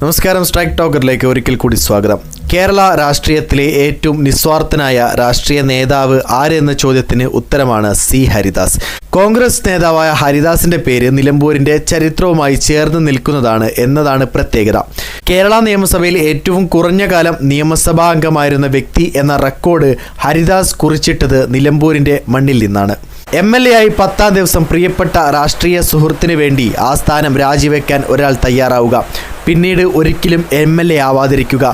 നമസ്കാരം, സ്ട്രൈക്ക് ടോക്കറിലേക്ക് ഒരിക്കൽ കൂടി സ്വാഗതം. കേരള രാഷ്ട്രീയത്തിലെ ഏറ്റവും നിസ്വാർത്ഥനായ രാഷ്ട്രീയ നേതാവ് ആരെന്ന ചോദ്യത്തിന് ഉത്തരമാണ് സി ഹരിദാസ്. കോൺഗ്രസ് നേതാവായ ഹരിദാസിന്റെ പേര് നിലമ്പൂരിന്റെ ചരിത്രവുമായി ചേർന്ന് നിൽക്കുന്നതാണ് എന്നതാണ് പ്രത്യേകത. കേരള നിയമസഭയിൽ ഏറ്റവും കുറഞ്ഞ കാലം നിയമസഭാ അംഗമായിരുന്ന വ്യക്തി എന്ന റെക്കോർഡ് ഹരിദാസ് കുറിച്ചിട്ടത് നിലമ്പൂരിന്റെ മണ്ണിൽ നിന്നാണ്. MLA ആയി 10-ാം ദിവസം പ്രിയപ്പെട്ട രാഷ്ട്രീയ സുഹൃത്തിന് വേണ്ടി ആ സ്ഥാനം രാജിവെക്കാൻ ഒരാൾ തയ്യാറാവുക, പിന്നീട് ഒരിക്കലും MLA ആവാതിരിക്കുക,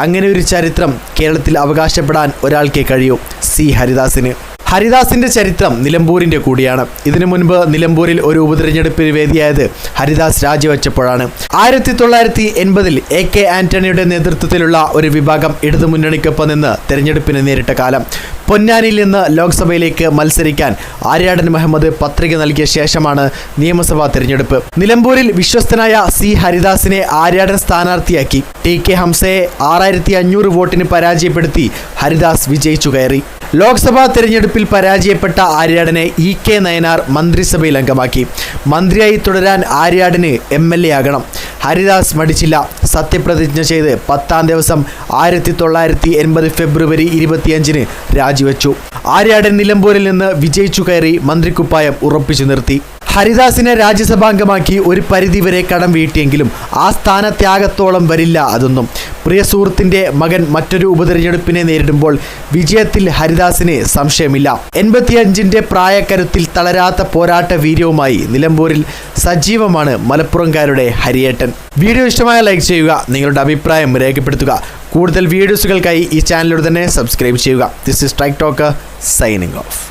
അങ്ങനെ ഒരു ചരിത്രം കേരളത്തിൽ അവകാശപ്പെടാൻ ഒരാൾക്കേ കഴിയൂ, സി ഹരിദാസിന്. ഹരിദാസിന്റെ ചരിത്രം നിലമ്പൂരിന്റെ കൂടിയാണ്. ഇതിനു മുൻപ് നിലമ്പൂരിൽ ഒരു ഉപതെരഞ്ഞെടുപ്പിന് വേദിയായത് ഹരിദാസ് രാജിവെച്ചപ്പോഴാണ്. 1980-ൽ AK ആന്റണിയുടെ നേതൃത്വത്തിലുള്ള ഒരു വിഭാഗം ഇടതുമുന്നണിക്കൊപ്പം നിന്ന് തെരഞ്ഞെടുപ്പിന് നേരിട്ട കാലം. പൊന്നാനിയിൽ നിന്ന് ലോക്സഭയിലേക്ക് മത്സരിക്കാൻ ആര്യാടൻ മുഹമ്മദ് പത്രിക നൽകിയ ശേഷമാണ് നിയമസഭാ തെരഞ്ഞെടുപ്പ്. നിലമ്പൂരിൽ വിശ്വസ്തനായ സി ഹരിദാസിനെ ആര്യാടൻ സ്ഥാനാർത്ഥിയാക്കി. TK ഹംസയെ 6500 വോട്ടിന് പരാജയപ്പെടുത്തി ഹരിദാസ് വിജയിച്ചു കയറി. ലോക്സഭാ തെരഞ്ഞെടുപ്പിൽ പരാജയപ്പെട്ട ആര്യാടനെ EK നയനാർ മന്ത്രിസഭയിൽ അംഗമാക്കി. മന്ത്രിയായി തുടരാൻ ആര്യാടന് MLA ആകണം. ഹരിദാസ് മടിച്ചില്ല. സത്യപ്രതിജ്ഞ ചെയ്ത് 10-ാം ദിവസം 1980 ഫെബ്രുവരി 25-ന് രാജിവെച്ചു. ആര്യാടൻ നിലമ്പൂരിൽ നിന്ന് വിജയിച്ചു കയറി മന്ത്രിക്കുപ്പായം ഉറപ്പിച്ചു നിർത്തി. ഹരിദാസിനെ രാജ്യസഭാംഗമാക്കി ഒരു പരിധിവരെ കടം വീട്ടിയെങ്കിലും ആ സ്ഥാനത്യാഗത്തോളം വരില്ല അതൊന്നും. പ്രിയ സുഹൃത്തിൻ്റെ മകൻ മറ്റൊരു ഉപതെരഞ്ഞെടുപ്പിനെ നേരിടുമ്പോൾ വിജയത്തിൽ ഹരിദാസിന് സംശയമില്ല. 85-ന്റെ പ്രായക്കരുത്തിൽ തളരാത്ത പോരാട്ട വീര്യവുമായി നിലമ്പൂരിൽ സജീവമാണ് മലപ്പുറംകാരുടെ ഹരിയേട്ടൻ. വീഡിയോ ഇഷ്ടമായ ലൈക്ക് ചെയ്യുക, നിങ്ങളുടെ അഭിപ്രായം രേഖപ്പെടുത്തുക. കൂടുതൽ വീഡിയോസുകൾക്കായി ഈ ചാനലിലൂടെ തന്നെ സബ്സ്ക്രൈബ് ചെയ്യുക. This is strike talker signing off.